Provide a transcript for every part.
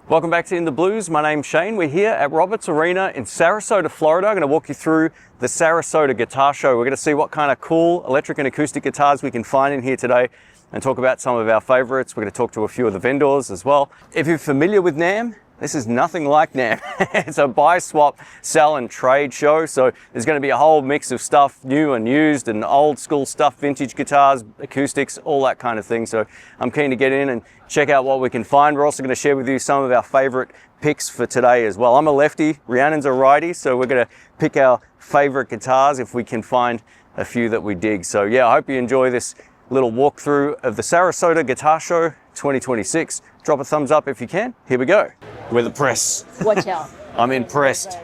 Welcome back to In the Blues. My name's Shane. We're here at Robarts Arena in Sarasota, Florida. I'm going to walk you through the Sarasota Guitar Show. We're going to see what kind of cool electric and acoustic guitars we can find in here today and talk about some of our favorites. We're going to talk to a few of the vendors as well. If you're familiar with NAMM, this is nothing like NAMM. It's a buy, swap, sell and trade show. So there's going to be a whole mix of stuff, new and used and old school stuff, vintage guitars, acoustics, all that kind of thing. So I'm keen to get in and check out what we can find. We're also going to share with you some of our favorite picks for today as well. I'm a lefty, Rhiannon's a righty, so we're going to pick our favorite guitars if we can find a few that we dig. So yeah, I hope you enjoy this little walkthrough of the Sarasota Guitar Show 2026. Drop a thumbs up if you can. Here we go. We're the press. Watch out. I'm impressed.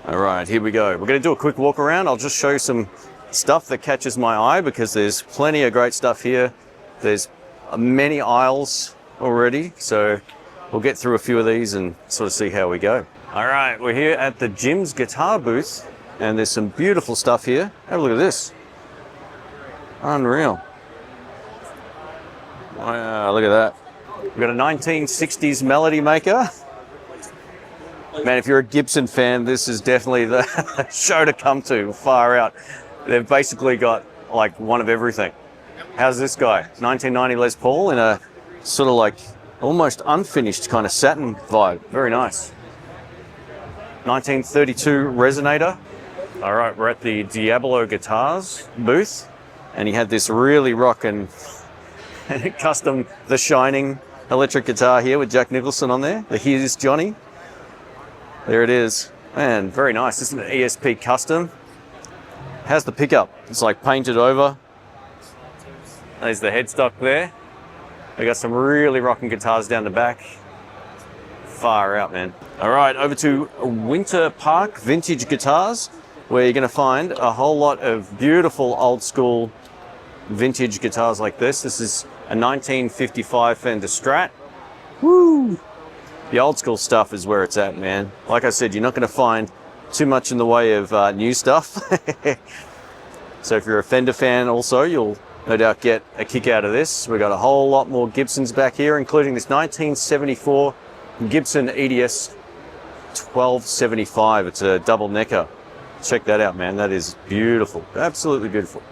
All right, here we go. We're going to do a quick walk around. I'll just show you some stuff that catches my eye because there's plenty of great stuff here. There's many aisles already, so we'll get through a few of these and sort of see how we go. All right, we're here at the Jim's guitar booth and there's some beautiful stuff here. Have a look at this. Unreal. Wow, look at that. We've got a 1960s melody maker. Man, if you're a Gibson fan, this is definitely the show to come to, far out. They've basically got like one of everything. How's this guy? 1990 Les Paul in a sort of like almost unfinished kind of satin vibe. Very nice. 1932 Resonator. All right, we're at the Diablo Guitars booth and he had this really rockin' custom The Shining electric guitar here with Jack Nicholson on there. The Here's Johnny. There it is. Man, very nice. This is an ESP custom. How's the pickup? It's like painted over. There's the headstock there. We got some really rocking guitars down the back. Far out, man. All right, over to Winter Park Vintage Guitars, where you're going to find a whole lot of beautiful old school vintage guitars like this. This is a 1955 Fender Strat. Woo! The old school stuff is where it's at, man. Like I said, you're not going to find too much in the way of new stuff. So if you're a Fender fan also, you'll no doubt get a kick out of this. We've got a whole lot more Gibsons back here, including this 1974 Gibson EDS 1275. It's a double necker. Check that out, man. That is beautiful. Absolutely beautiful.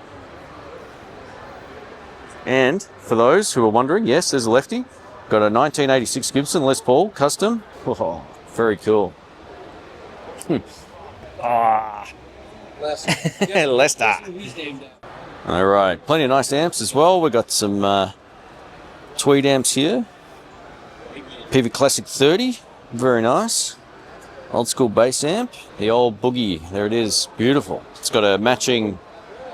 And for those who are wondering, yes, there's a lefty. Got a 1986 Gibson Les Paul custom. Oh, very cool. Lester. All right, plenty of nice amps as well. We've got some Tweed amps here. PV Classic 30, very nice. Old school bass amp. The old Boogie, there it is, beautiful. It's got a matching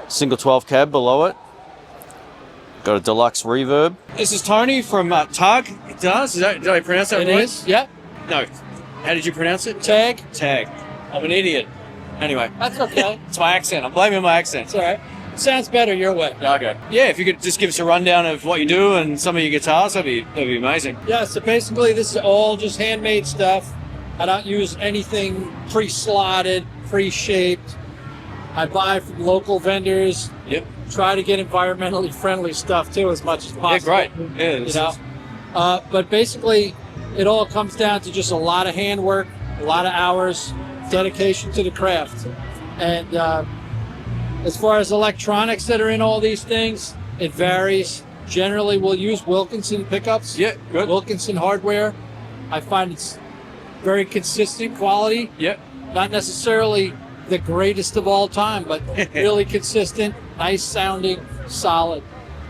single 12 cab below it. Got a Deluxe Reverb. This is Tony from Tag Guitars. Did I pronounce that right? It is, yeah. No. How did you pronounce it? Tag. Tag. I'm an idiot. Anyway. That's okay. It's my accent. I'm blaming my accent. It's all right. Sounds better your way. Okay. Yeah, if you could just give us a rundown of what you do and some of your guitars, that'd be amazing. Yeah, so basically this is all just handmade stuff. I don't use anything pre-slotted, pre-shaped. I buy from local vendors. Yep. Try to get environmentally friendly stuff too as much as possible. Yeah, great. Yeah, you know? But basically it all comes down to just a lot of handwork, a lot of hours, dedication to the craft. And as far as electronics that are in all these things, it varies. Generally we'll use Wilkinson pickups. Yeah, good. Wilkinson hardware. I find it's very consistent quality. Yeah. Not necessarily the greatest of all time, but really consistent, nice sounding, solid.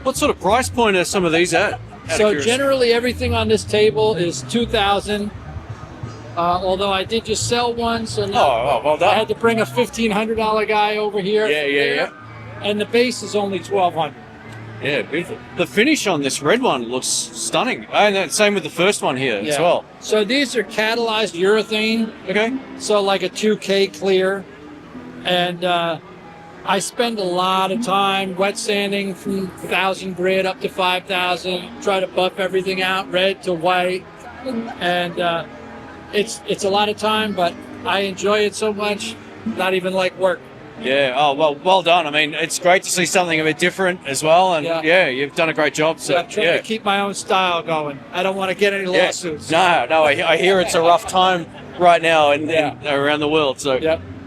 What sort of price point are some of these at? So generally everything on this table is $2,000. Although I did just sell one, so now well done. I had to bring a $1,500 guy over here. Yeah. And the base is only $1,200. Yeah, beautiful. The finish on this red one looks stunning. And same with the first one here as well. So these are catalyzed urethane. Okay. So like a 2K clear. And I spend a lot of time wet sanding from 1,000 grit up to 5,000. Try to buff everything out, red to white. And it's a lot of time, but I enjoy it so much, not even like work. Yeah. Oh, well done. I mean, it's great to see something a bit different as well. And yeah, you've done a great job. So I'm trying to keep my own style going. I don't want to get any lawsuits. No, I hear it's a rough time right now and around the world. So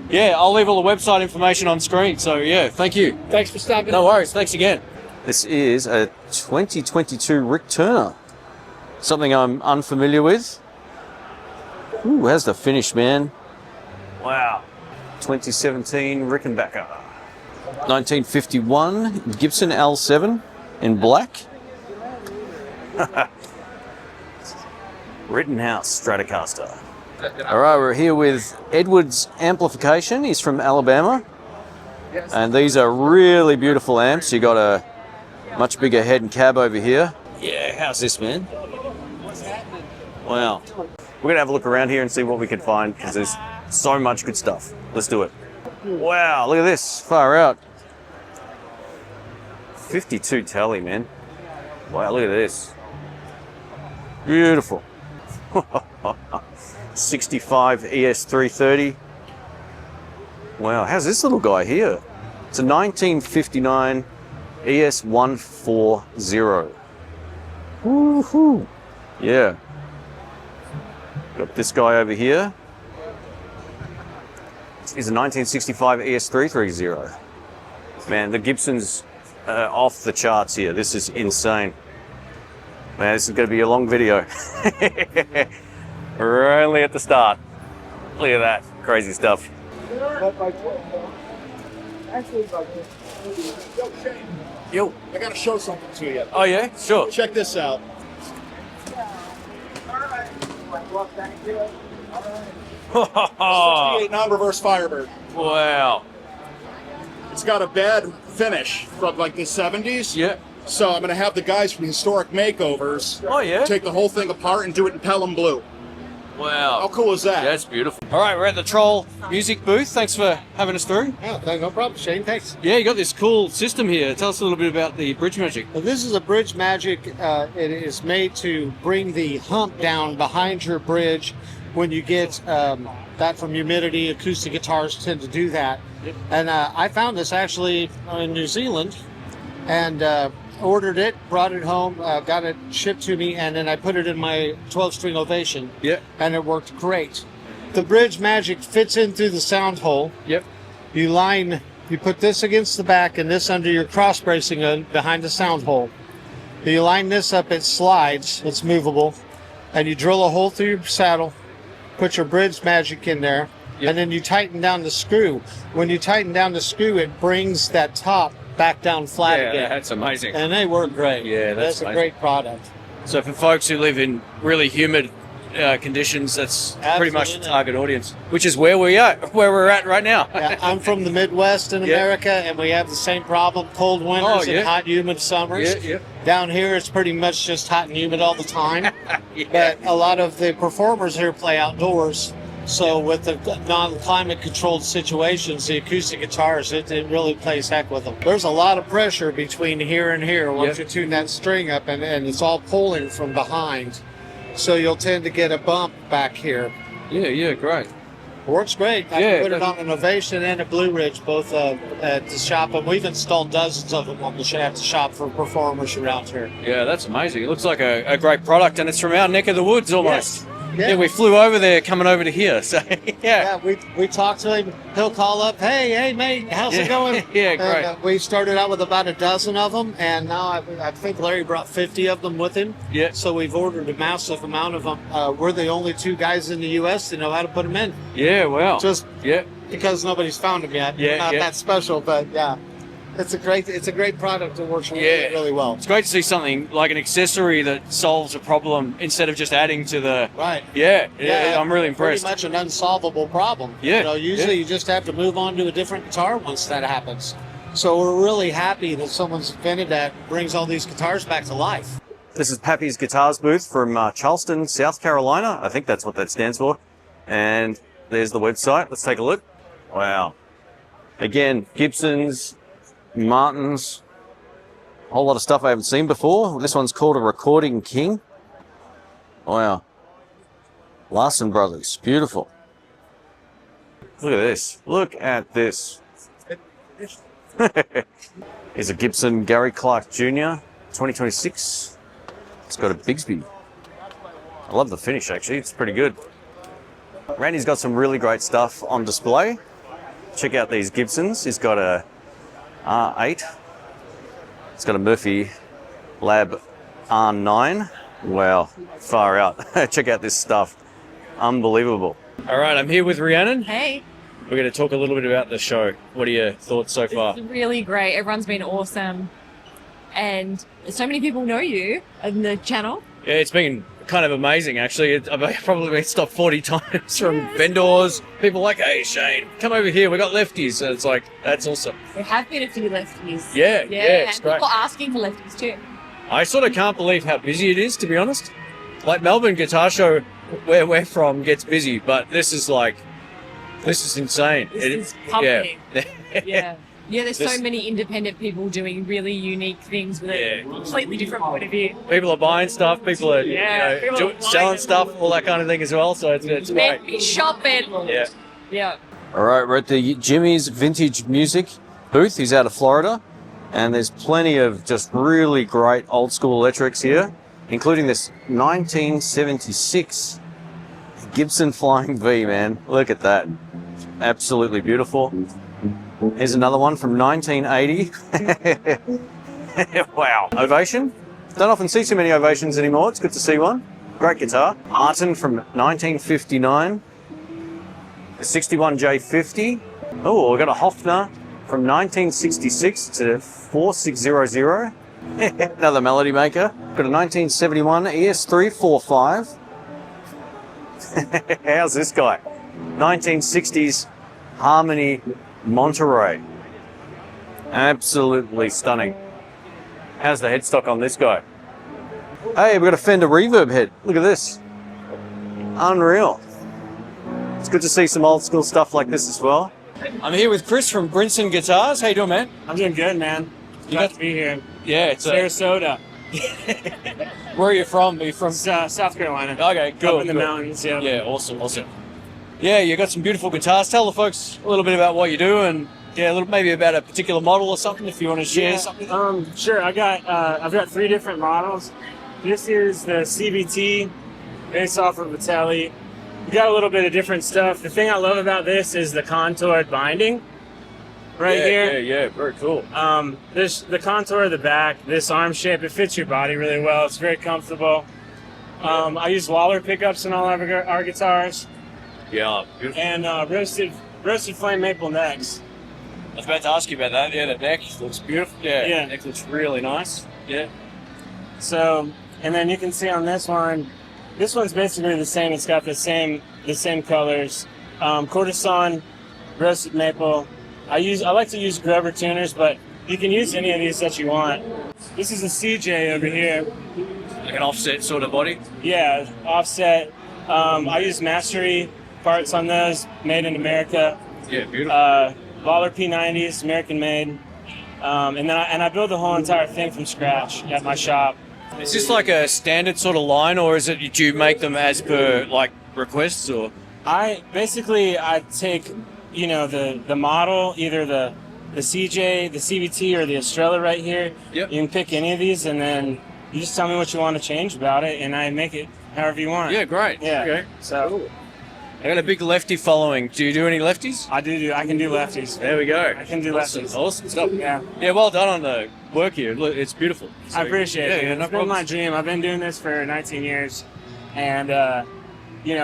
yeah, I'll leave all the website information on screen. So yeah, thank you. Thanks for stopping. No worries. Thanks again. This is a 2022 Rick Turner. Something I'm unfamiliar with. Ooh, how's the finish, man? Wow. 2017 Rickenbacker. 1951 Gibson L7 in black. Rittenhouse Stratocaster. All right, we're here with Edwards Amplification. He's from Alabama. And these are really beautiful amps. You got a much bigger head and cab over here. Yeah, how's this, man? Wow. We're going to have a look around here and see what we can find because there's so much good stuff. Let's do it. Wow, look at this. Far out. 52 tele, man. Wow, look at this. Beautiful. 65 ES330. Wow, how's this little guy here? It's a 1959 ES140. Woohoo! Yeah. Got this guy over here. Is a 1965 ES330. Man, the Gibson's off the charts here. This is insane. Man, this is going to be a long video. We're only at the start. Look at that. Crazy stuff. Yo. I gotta show something to you. Oh yeah? Sure. Check this out. Oh, 68 Non-Reverse Firebird. wow. It's got a bad finish from like the 70s. Yeah. So I'm gonna have the guys from Historic Makeovers Oh yeah? take the whole thing apart and do it in Pelham Blue. Wow. How cool is that? That's beautiful. All right, we're at the Troll Music booth. Thanks for having us through. Yeah, no problem, Shane. Thanks. Yeah, you got this cool system here. Tell us a little bit about the Bridge Magic. Well, this is a bridge magic. It is made to bring the hump down behind your bridge when you get that from humidity. Acoustic guitars tend to do that. Yep. And I found this actually in New Zealand and ordered it, brought it home, got it shipped to me, and then I put it in my 12-string Ovation. Yep. And it worked great. The bridge magic fits in through the sound hole. Yep. You put this against the back and this under your cross bracing behind the sound hole. You line this up, it slides, it's movable, and you drill a hole through your saddle, put your bridge magic in there, and then you tighten down the screw. When you tighten down the screw, it brings that top back down flat again. That's amazing. And they work great. Yeah, that's a amazing. great product. So for folks who live in really humid conditions, that's pretty much the Absolutely. target audience, which is where we're at right now. Yeah, I'm from the Midwest in Yeah. America, and we have the same problem: cold winters and hot, humid summers. Yeah, Down here, it's pretty much just hot and humid all the time. yeah. But a lot of the performers here play outdoors. So with the non-climate controlled situations, the acoustic guitars, it really plays heck with them. There's a lot of pressure between here and here once you tune that string up, and it's all pulling from behind. So you'll tend to get a bump back here. Yeah, great. Works great. I Yeah, put it on an Ovation and a Blue Ridge, both at the shop, and we've installed dozens of them on the shop for performers around here. Yeah, that's amazing. It looks like a great product, and it's from our neck of the woods almost. Yes. Yeah, we flew over there, coming over to here. So Yeah, we talked to him. He'll call up, hey, mate, how's it going? Yeah, great. And, we started out with about a dozen of them, and now I think Larry brought 50 of them with him. Yeah. So we've ordered a massive amount of them. We're the only two guys in the U.S. that know how to put them in. Yeah, wow. Just yeah. because nobody's found them yet. Yeah, Not yeah. that special, but yeah. It's a great product that works really, Yeah. really well. It's great to see something like an accessory that solves a problem instead of just adding to the. Right. Yeah, I'm really impressed. Pretty much an unsolvable problem. Yeah, Usually you just have to move on to a different guitar once that happens. So we're really happy that someone's invented that, brings all these guitars back to life. This is Papy's Guitars booth from Charleston, South Carolina. I think that's what that stands for. And there's the website. Let's take a look. Wow. Again, Gibsons, Martins, a whole lot of stuff I haven't seen before. This one's called a Recording King. Wow. Larson Brothers, beautiful. Look at this. Look at this. Here's a Gibson Gary Clark Jr. 2026. It's got a Bigsby. I love the finish, actually. It's pretty good. Randy's got some really great stuff on display. Check out these Gibsons. He's got a R8. It's got a Murphy Lab R9. Wow, far out. Check out this stuff. Unbelievable. All right, I'm here with Rhiannon. Hey. We're going to talk a little bit about the show. What are your thoughts so far? It's really great. Everyone's been awesome. And so many people know you on the channel. Yeah, it's been kind of amazing, actually. I've probably been stopped 40 times from vendors. People like, hey, Shane, come over here. We got lefties. And it's like, that's awesome. There have been a few lefties. Yeah, it's and great. people asking for lefties too. I sort of can't believe how busy it is, to be honest. Like Melbourne Guitar Show, where we're from, gets busy, but this is insane. This is pumping. Yeah. Yeah, there's so many independent people doing really unique things with a completely different point of view. People are buying stuff, people are selling stuff, all that kind of thing as well, so it's great. Be shopping. Yeah. All right, we're at the Jimmy's Vintage Music booth. He's out of Florida, and there's plenty of just really great old school electrics here, including this 1976 Gibson Flying V, man. Look at that. Absolutely beautiful. Here's another one from 1980. Wow. Ovation. Don't often see too many Ovations anymore. It's good to see one. Great guitar. Martin from 1959. The 61J50. Oh, we've got a Hofner from 1966 to 4600. Another Melody Maker. Got a 1971 ES345. How's this guy? 1960s Harmony Monterey. Absolutely stunning. How's the headstock on this guy? Hey, we've got a Fender Reverb head. Look at this. Unreal. It's good to see some old school stuff like this as well. I'm here with Chris from Grinson Guitars. How you doing, man? I'm doing good, man. Glad to be here. Yeah, it's Sarasota. Where are you from? Are you from South Carolina. Okay, cool. Up in the mountains, yeah. Yeah, awesome. Yeah, you got some beautiful guitars. Tell the folks a little bit about what you do, and maybe about a particular model or something if you want to share something. Sure. I've got 3 different models. This is the CVT, based off of a Tele. We got a little bit of different stuff. The thing I love about this is the contoured binding. Here. Yeah, very cool. There's the contour of the back, this arm shape, it fits your body really well. It's very comfortable. I use Waller pickups in all of our guitars. Yeah, beautiful. And roasted flame maple necks. I was about to ask you about that. Yeah, the neck looks beautiful. Yeah, the neck looks really nice. Yeah. So, and then you can see on this one's basically the same. It's got the same colors. Courtesan, roasted maple. I like to use Grover tuners, but you can use any of these that you want. This is a CJ over here. Like an offset sort of body? Yeah, offset. I use Mastery parts on those, made in America. Yeah, beautiful. Waller P90s, American made. And I build the whole entire thing from scratch at my shop. Is this like a standard sort of line, or do you make them as per like requests, or? I take, the model, either the CJ, the CVT, or the Estrella right here. Yep. You can pick any of these, and then you just tell me what you want to change about it, and I make it however you want. Yeah, great. Yeah. Okay. So. Cool. I got a big lefty following. Do you do any lefties? I can do lefties. There we go. I can do lefties. Awesome stuff. Yeah. Yeah, well done on the work here. Look, it's beautiful. So, I appreciate it. Yeah, no it's been problems. my dream. I've been doing this for 19 years, and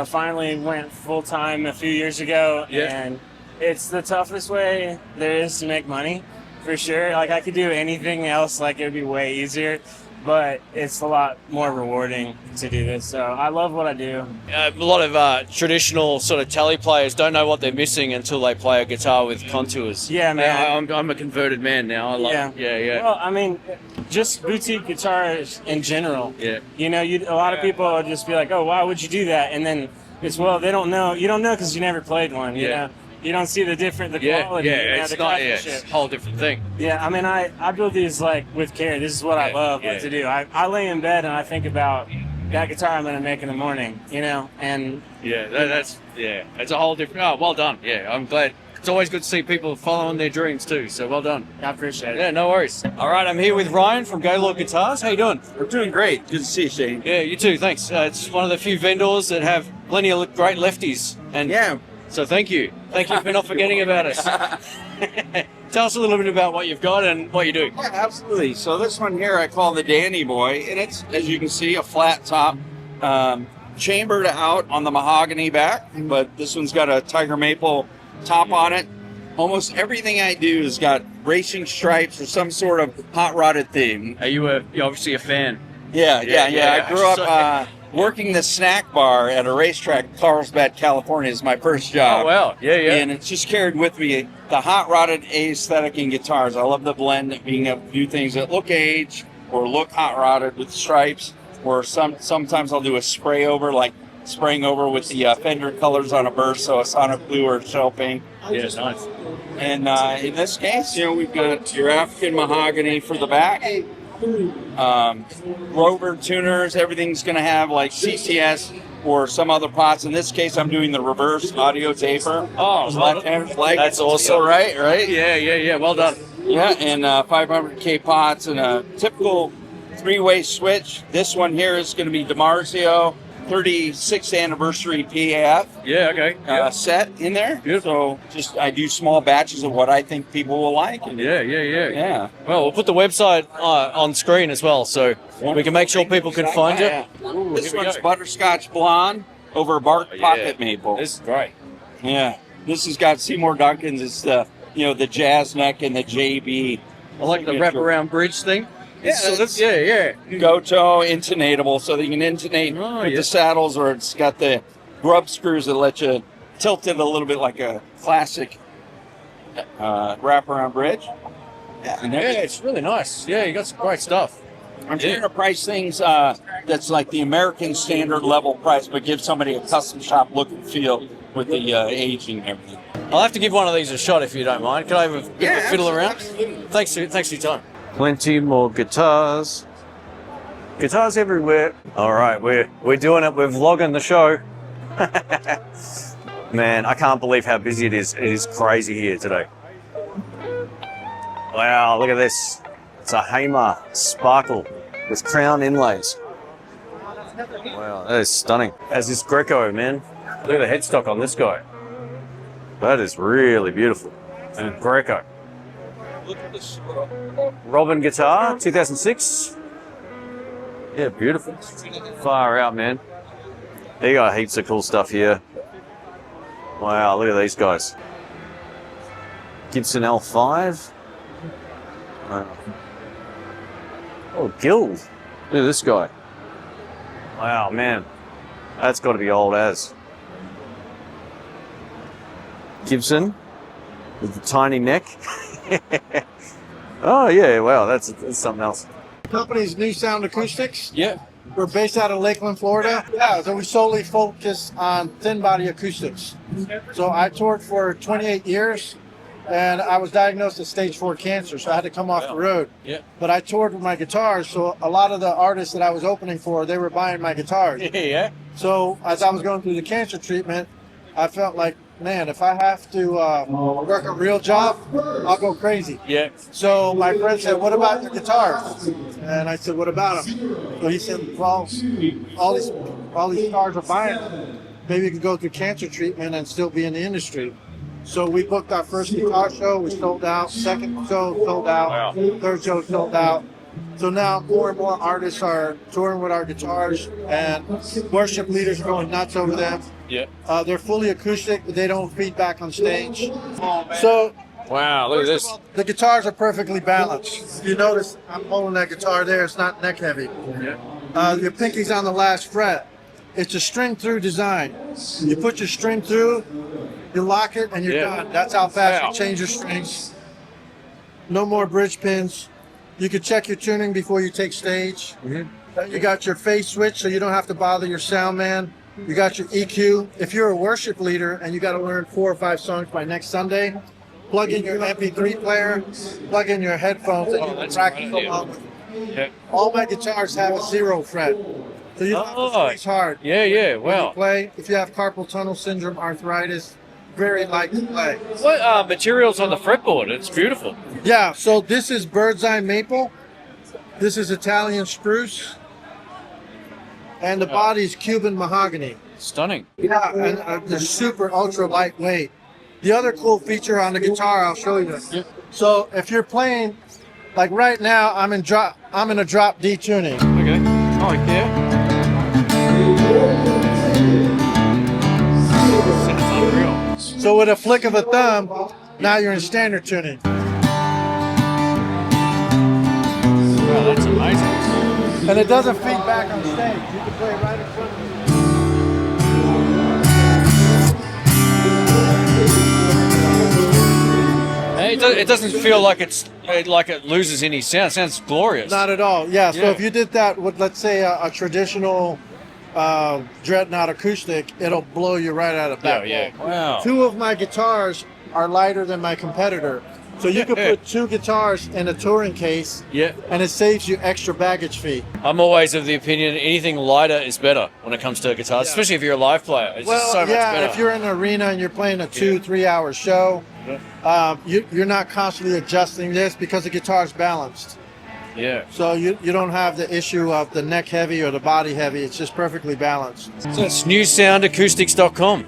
finally went full time a few years ago. Yeah. And it's the toughest way there is to make money, for sure. Like I could do anything else, like it would be way easier. But it's a lot more rewarding to do this. So I love what I do. A lot of traditional sort of tele players don't know what they're missing until they play a guitar with contours. Yeah, man. I'm a converted man now. I love it. Yeah. Well, I mean, just boutique guitars in general. Yeah. A lot of people will just be like, oh, why would you do that? And then they don't know. You don't know because you never played one, you know? You don't see the quality. It's not. Yeah, it's a whole different thing. Yeah, I mean, I build these like with care. This is what I love to do. I lay in bed and I think about that guitar I'm gonna make in the morning, and it's a whole different. Oh, well done. Yeah, I'm glad It's always good to see people following their dreams too, so well done. I appreciate it. Yeah, no worries. All right, I'm here with Ryan from Gaylord Guitars. How you doing? We're doing great. Good to see you, Shane. Yeah, you too, thanks. It's one of the few vendors that have plenty of great lefties. And Yeah. so thank you. Thank you for not forgetting about us. Tell us a little bit about what you've got and what you do. Yeah, absolutely. So this one here I call the Dandy Boy, and it's, as you can see, a flat top, chambered out on the mahogany back, but this one's got a tiger maple top on it. Almost everything I do has got racing stripes or some sort of hot rodded theme. You're obviously a fan. Yeah. I grew So- up working the snack bar at a racetrack, Carlsbad, California, is my first job. Oh, wow. Yeah. And it's just carried with me the hot rodded aesthetic in guitars. I love the blend of being able to do things that look aged or look hot rodded with stripes, or sometimes I'll do a spray over, like spraying over with the Fender colors on a burst, so a sonic blue or shell paint. Yeah, nice. And in this case, we've got your African mahogany for the back. Rover tuners, everything's going to have like CCS or some other pots. In this case, I'm doing the reverse audio taper. Oh, left-handers like that's awesome. All right? Yeah. Well done. Yeah, and 500K pots and a typical three-way switch. This one here is going to be DiMarzio 36th anniversary PAF Yeah, okay. set in there. Beautiful. So I do small batches of what I think people will like. And Yeah. Well, we'll put the website on screen as well, so we can make sure people can find it. Ooh, This here we one's go. butterscotch blonde over bark pocket maple. This is great. Yeah, this has got Seymour Duncan's. It's the the jazz neck and the JB. I like the wraparound bridge thing. Yeah, So that's- yeah. Goto intonatable, so that you can intonate with the saddles, or it's got the grub screws that let you tilt it a little bit like a classic wraparound bridge. Yeah, it's really nice. Yeah, you got some great stuff. I'm trying to price things that's like the American standard level price, but give somebody a custom shop look and feel with the aging and everything. I'll have to give one of these a shot if you don't mind. Can I have a fiddle around? Absolutely. Thanks for your time. Plenty more guitars. Guitars everywhere. All right, we're doing it. We're vlogging the show. Man, I can't believe how busy it is. It is crazy here today. Wow, look at this. It's a Hamer Sparkle with crown inlays. Wow, that is stunning. As this Greco, man. Look at the headstock on this guy. That is really beautiful. And Greco. Robin guitar, 2006. Yeah, beautiful. Far out, man. They got heaps of cool stuff here. Wow, look at these guys. Gibson L5. Wow. Oh, Guild. Look at this guy. Wow, man. That's got to be old as. Gibson with the tiny neck. Oh, yeah, wow, that's something else. Company's New Sound Acoustics. Yeah. We're based out of Lakeland, Florida. Yeah, so we solely focus on thin body acoustics. So I toured for 28 years, and I was diagnosed with stage 4 cancer, so I had to come off the road. Yeah. But I toured with my guitars, so a lot of the artists that I was opening for, they were buying my guitars. Yeah. So as I was going through the cancer treatment, I felt like, man, if I have to work a real job, I'll go crazy. Yeah. So my friend said, what about your guitars? And I said, what about them? So he said, well, all these stars are buying them. Maybe you can go through cancer treatment and still be in the industry. So we booked our first guitar show, we sold out. Second show sold out. Wow. Third show sold out. So now more and more artists are touring with our guitars, and worship leaders are going nuts over them. Yeah. They're fully acoustic, but they don't feedback on stage. So Wow, look at this. the guitars are perfectly balanced. You notice I'm holding that guitar there, it's not neck heavy. Yeah. Your pinky's on the last fret. It's a string through design. You put your string through, you lock it, and you're done. That's how fast Wow. you change your strings. No more bridge pins. You can check your tuning before you take stage. You got your phase switch, so you don't have to bother your sound man. You got your EQ. If you're a worship leader and you got to learn 4 or 5 songs by next Sunday, plug in your MP3 player, plug in your headphones, and you can practice along with it. Yeah. All my guitars have a 0 fret, so you don't have to squeeze hard. Yeah, When you wow. play, if you have carpal tunnel syndrome, arthritis, very light to play. What materials on the fretboard? It's beautiful. Yeah, so this is bird's eye maple. This is Italian spruce. And the body's Cuban mahogany. Stunning. Yeah, and they're super ultra lightweight. The other cool feature on the guitar, I'll show you. Yep. So if you're playing, like right now, I'm in a drop D tuning. Okay. Oh, yeah. Sounds unreal. So with a flick of a thumb, now you're in standard tuning. Wow, that's amazing. And it doesn't feed back on stage. You can play it right in front of you. It doesn't feel like it loses any sound. It sounds glorious. Not at all. Yeah. So Yeah. if you did that with, let's say, a traditional dreadnought acoustic, it'll blow you right out of that. Yeah. Wow. Two of my guitars are lighter than my competitor. So you could put two guitars in a touring case, Yeah. and it saves you extra baggage fee. I'm always of the opinion anything lighter is better when it comes to guitars, especially if you're a live player. It's just so much better. If you're in an arena and you're playing a 2-3 hour show, you're not constantly adjusting this because the guitar's balanced. Yeah. So you don't have the issue of the neck heavy or the body heavy. It's just perfectly balanced. So it's newsoundacoustics.com.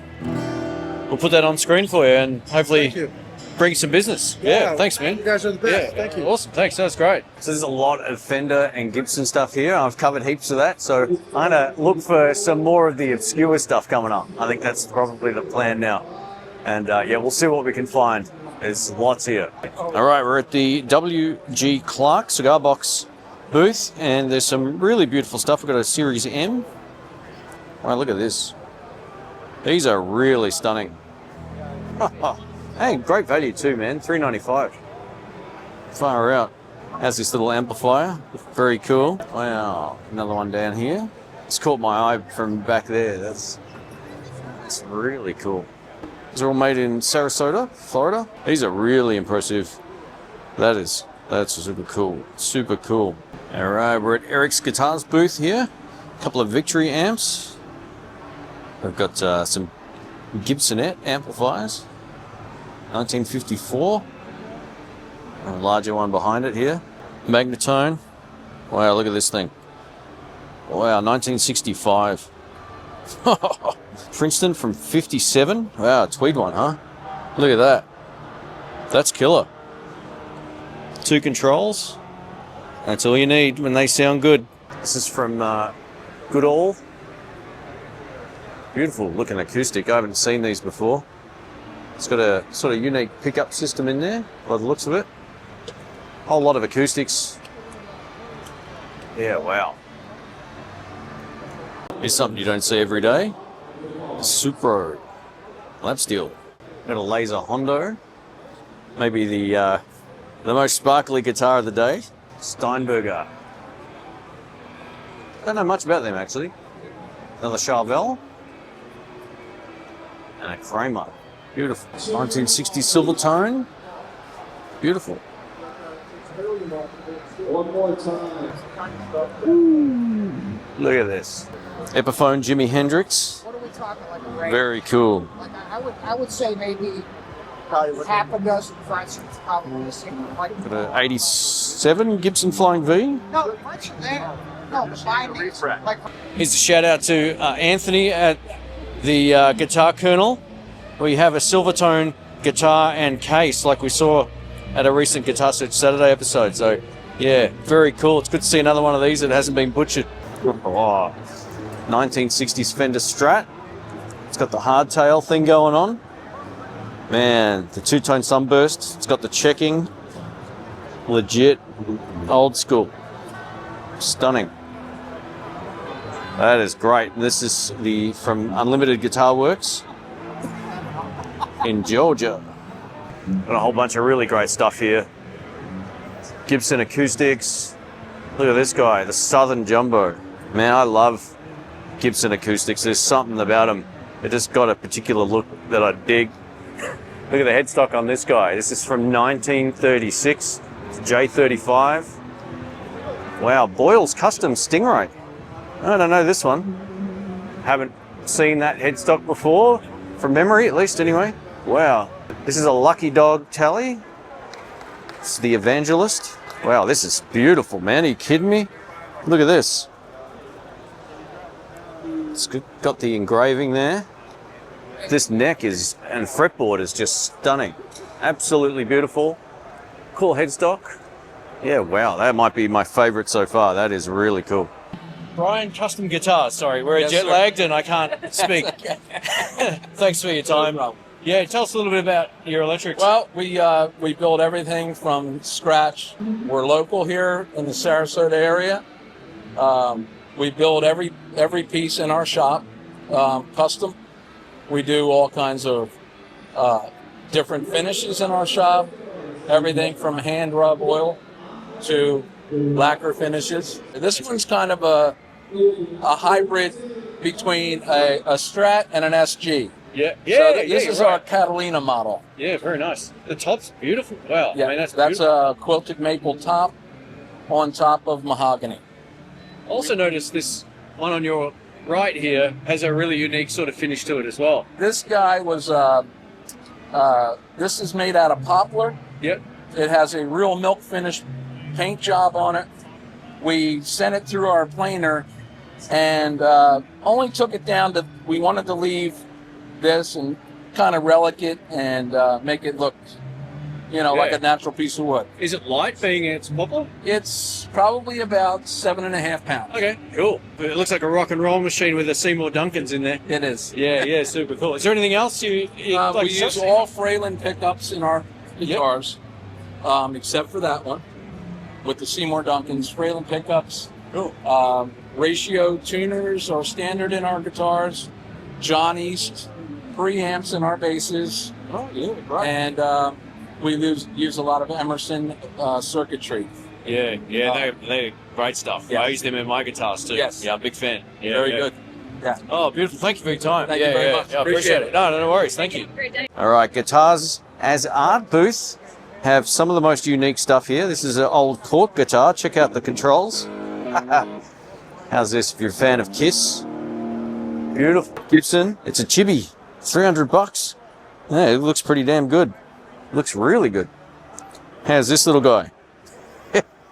We'll put that on screen for you and hopefully Thank you. bring some business. Yeah, thanks, man. You guys are the best. Yeah, Thank you. Awesome, thanks. That's great. So there's a lot of Fender and Gibson stuff here. I've covered heaps of that, so I'm gonna look for some more of the obscure stuff coming up. I think that's probably the plan now. And yeah, we'll see what we can find. There's lots here. All right, we're at the W.G. Clark Cigar Box booth, and there's some really beautiful stuff. We've got a Series M. Wow, look at this. These are really stunning. Hey, great value too, man. $3.95. Far out. Has this little amplifier. Very cool. Wow, another one down here. It's caught my eye from back there. That's really cool. These are all made in Sarasota, Florida. These are really impressive. That's super cool. Super cool. All right, we're at Eric's Guitars booth here. A couple of Victory amps. We've got some Gibsonette amplifiers. 1954. A larger one behind it here. Magnetone. Wow, look at this thing. Wow, 1965. Princeton from 57. Wow, Tweed one, huh? Look at that. That's killer. Two controls. That's all you need when they sound good. This is from Goodall. Beautiful looking acoustic. I haven't seen these before. It's got a sort of unique pickup system in there by the looks of it. Whole lot of acoustics. Yeah, wow. It's something you don't see every day. Supro lap steel. Got a laser Hondo. Maybe the most sparkly guitar of the day. Steinberger. Don't know much about them actually. Another Charvel. And a Kramer. Beautiful. 1960 Silvertone. Beautiful. One more time. Look at this. Epiphone Jimi Hendrix. What are we talking like a range? Very cool. Like I would say maybe half a dozen fronts is probably the same. Like, Got a 87 Gibson Flying V. no, the fronts are there. No, the bindings. Like, Here's a shout out to Anthony at the Guitar Kernel. We have a Silvertone guitar and case like we saw at a recent Guitar Search Saturday episode. So yeah, very cool. It's good to see another one of these that hasn't been butchered. Oh, 1960s Fender Strat. It's got the hardtail thing going on. Man, the two-tone sunburst. It's got the checking. Legit. Old school. Stunning. That is great. This is the from Unlimited Guitar Works in Georgia. Got a whole bunch of really great stuff here. Gibson acoustics. Look at this guy, the Southern Jumbo. Man, I love Gibson acoustics. There's something about them. It just got a particular look that I dig. Look at the headstock on this guy. This is from 1936. It's J35. Wow, Boyle's Custom Stingray. I don't know this one. Haven't seen that headstock before, from memory at least anyway. Wow. This is a Lucky Dog Tally. It's the Evangelist. Wow, this is beautiful, man. Are you kidding me? Look at this. It's got the engraving there. This neck is, and fretboard is just stunning. Absolutely beautiful. Cool headstock. Yeah, wow, that might be my favorite so far. That is really cool. Brian, custom guitars. Sorry, we're jet lagged and I can't speak. Thanks for your time. Yeah, tell us a little bit about your electrics. Well, we build everything from scratch. We're local here in the Sarasota area. We build every piece in our shop custom. We do all kinds of different finishes in our shop. Everything from hand rub oil to lacquer finishes. This one's kind of a hybrid between a Strat and an SG. Yeah, So this is our Catalina model. Yeah, very nice. The top's beautiful. Wow. Yeah, I mean, that's a quilted maple top on top of mahogany. Also noticed this one on your right here has a really unique sort of finish to it as well. This guy was, this is made out of poplar. Yep. It has a real milk finish paint job on it. We sent it through our planer and only took it down to, we wanted to leave this and kind of relic it and make it look, like a natural piece of wood. Is it light being it's poplar? It's probably about 7.5 pounds. Okay, cool. It looks like a rock and roll machine with a Seymour Duncans in there. It is. Yeah, super cool. Is there anything else you like? We use all Fralin pickups in our guitars, except for that one with the Seymour Duncans. Fralin pickups. Cool. Ratio tuners are standard in our guitars. Johnny's preamps in our basses. Oh, yeah, right. And we use a lot of Emerson circuitry. Yeah, they're great stuff. Yes. I use them in my guitars too. Yes. Yeah, I'm a big fan. Yeah, Very good. Yeah. Oh, beautiful. Thank you for your time. Thank you very much. Yeah, appreciate it. No worries. Thank you. All right, Guitars as Art booth have some of the most unique stuff here. This is an old cork guitar. Check out the controls. How's this if you're a fan of Kiss? Beautiful. Gibson. It's a chibi. $300. Yeah, it looks pretty damn good. Looks really good. How's this little guy?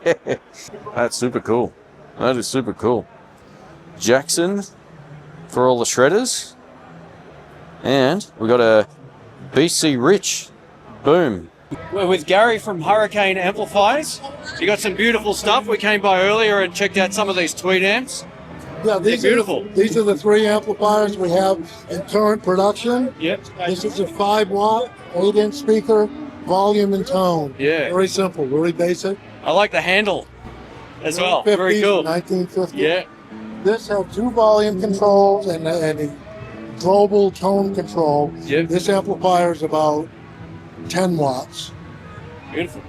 That's super cool. That is super cool. Jackson for all the shredders. And we got a BC Rich. Boom. We're with Gary from Hurricane Amplifiers. You got some beautiful stuff. We came by earlier and checked out some of these Tweed amps. Yeah, these They're beautiful. These are the 3 amplifiers we have in current production. Yep. This is a 5-watt, 8-inch speaker, volume and tone. Yeah. Very simple, very basic. I like the handle as well. Very 50s, cool. 1950. Yeah. This has 2 volume controls and a global tone control. Yep. This amplifier is about 10 watts. Beautiful.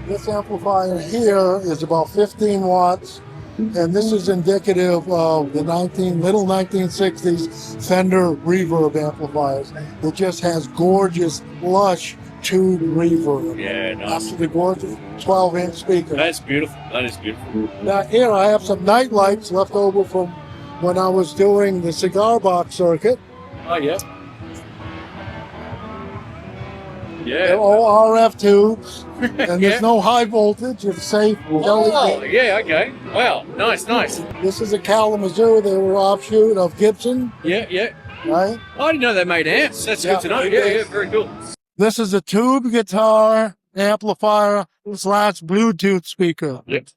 This amplifier here is about 15 watts. And this is indicative of the middle 1960s Fender Reverb amplifiers. It just has gorgeous, lush tube reverb. Yeah, nice. After the gorgeous 12-inch speaker. That's beautiful. That is beautiful. Now here I have some night lights left over from when I was doing the cigar box circuit. Oh, yeah. They're all RF tubes, and there's no high voltage. It's safe. Oh, yeah, okay. Wow, nice. This is a Kalamazoo. They were offshoot of Gibson. Yeah. Right? I didn't know they made amps. That's good to know. Yeah, very cool. This is a tube guitar amplifier / Bluetooth speaker. Yep.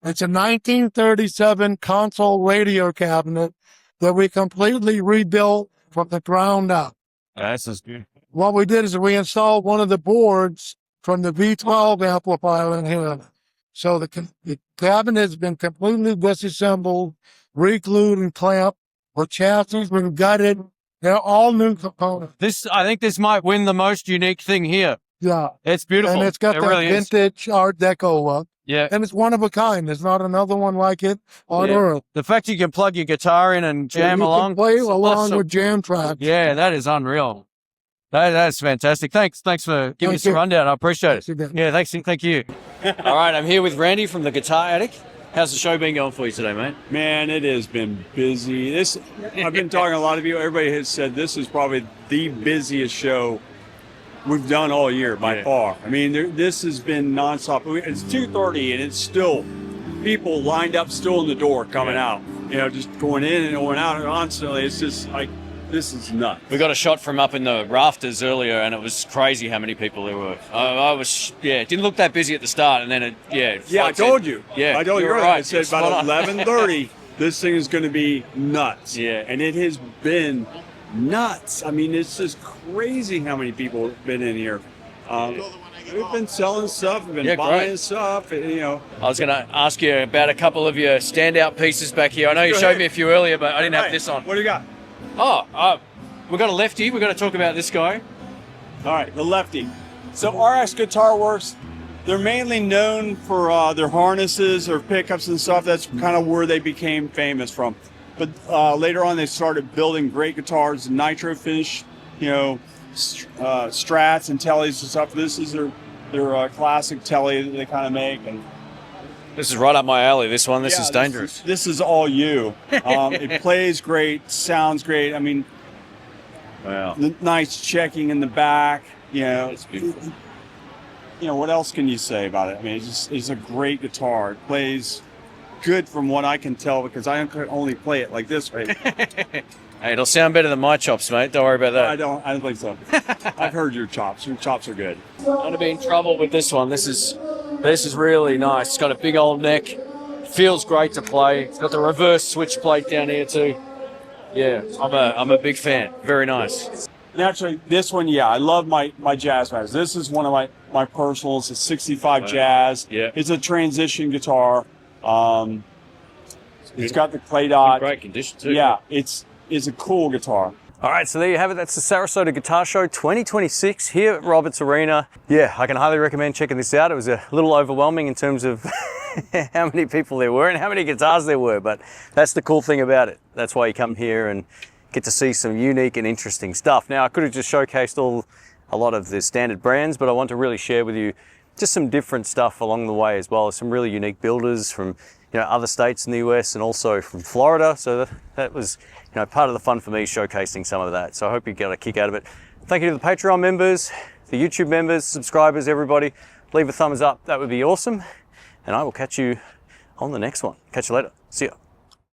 It's a 1937 console radio cabinet that we completely rebuilt from the ground up. That's just beautiful. What we did is we installed one of the boards from the V12 amplifier in here. So the cabinet has been completely disassembled, re-glued and clamped. The chassis been gutted. They're all new components. I think this might win the most unique thing here. Yeah. It's beautiful. And it's got that really vintage Art Deco look. Yeah. And it's one of a kind. There's not another one like it on earth. The fact you can plug your guitar in and jam along. You can play along with jam tracks. Yeah, that is unreal. That's fantastic. Thanks for giving us a rundown. I appreciate it. Yeah, thank you. All right, I'm here with Randy from the Guitar Addict. How's the show been going for you today, mate? Man, it has been busy. I've been talking to a lot of people. Everybody has said this is probably the busiest show we've done all year by far. I mean, this has been nonstop. It's 2:30 and it's still people lined up still in the door coming out. You know, just going in and going out constantly. It's just like, this is nuts. We got a shot from up in the rafters earlier, and it was crazy how many people there were. It didn't look that busy at the start, and then I told you. Yeah, I told you right. I said about 11:30, this thing is going to be nuts. Yeah. And it has been nuts. I mean, it's just crazy how many people have been in here. We've been selling stuff, we've been buying stuff, you know. I was going to ask you about a couple of your standout pieces back here. I know you showed me a few earlier, but I didn't have this on. What do you got? We've got a lefty. We've got to talk about this guy. All right, the lefty. So RX Guitar Works, they're mainly known for their harnesses or pickups and stuff. That's kind of where they became famous from. But later on, they started building great guitars, nitro finish, you know, Strats and Tellies and stuff. This is their classic Telly that they kind of make. And this is right up my alley, this one. This is dangerous. This is all you. It plays great, sounds great. I mean, wow. Nice checking in the back. You know, what else can you say about it? I mean, it's a great guitar. It plays good from what I can tell because I can only play it like this way. Hey, it'll sound better than my chops, mate. Don't worry about that. I don't think so. I've heard your chops. Your chops are good. I'm going to be in trouble with this one. This is really nice. It's got a big old neck. Feels great to play. It's got the reverse switch plate down here too. Yeah, I'm a big fan. Very nice. And actually, this one, I love my jazz bags. This is one of my personals. It's 65 Jazz. Yeah. It's a transition guitar. It's got the clay dot. In great condition too. Yeah, it's a cool guitar. All right, so there you have it. That's the Sarasota Guitar Show 2026 here at Robarts Arena. Yeah, I can highly recommend checking this out. It was a little overwhelming in terms of how many people there were and how many guitars there were, but that's the cool thing about it. That's why you come here and get to see some unique and interesting stuff. Now, I could have just showcased a lot of the standard brands, but I want to really share with you just some different stuff along the way as well. Some really unique builders from other states in the US and also from Florida. So that was part of the fun for me, showcasing some of that. So I hope you get a kick out of it. Thank you to the Patreon members, the YouTube members, subscribers, everybody. Leave a thumbs up, that would be awesome. And I will catch you on the next one. Catch you later. See ya.